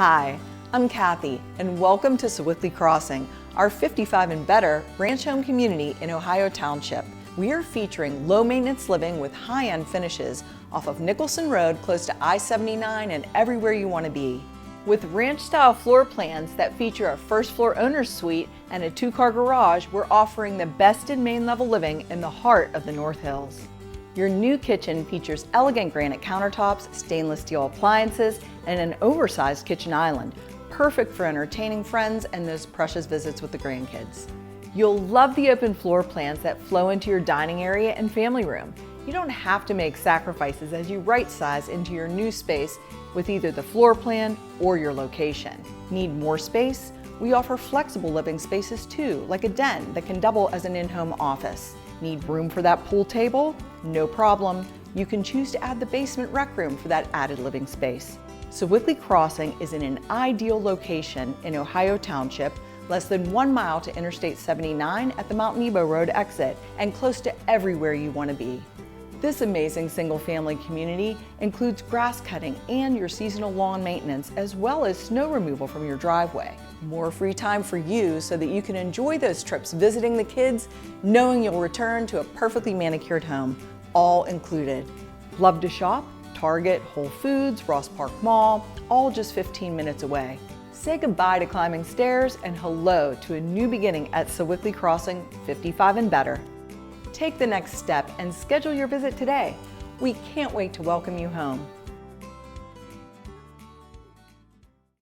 Hi, I'm Kathy, and welcome to Sewickley Crossing, our 55 and better ranch home community in Ohio Township. We are featuring low-maintenance living with high-end finishes off of Nicholson Road, close to I-79 and everywhere you want to be. With ranch-style floor plans that feature a first-floor owner's suite and a two-car garage, we're offering the best in main-level living in the heart of the North Hills. Your new kitchen features elegant granite countertops, stainless steel appliances, and an oversized kitchen island, perfect for entertaining friends and those precious visits with the grandkids. You'll love the open floor plans that flow into your dining area and family room. You don't have to make sacrifices as you right-size into your new space with either the floor plan or your location. Need more space? We offer flexible living spaces too, like a den that can double as an in-home office. Need room for that pool table? No problem. You can choose to add the basement rec room for that added living space. Sewickley Crossing is in an ideal location in Ohio Township, less than 1 mile to Interstate 79 at the Nebo Rd exit, and close to everywhere you want to be. This amazing single-family community includes grass cutting and your seasonal lawn maintenance, as well as snow removal from your driveway. More free time for you so that you can enjoy those trips visiting the kids, knowing you'll return to a perfectly manicured home, all included. Love to shop? Target, Whole Foods, Ross Park Mall, all just 15 minutes away. Say goodbye to climbing stairs and hello to a new beginning at Sewickley Crossing 55 and better. Take the next step and schedule your visit today. We can't wait to welcome you home.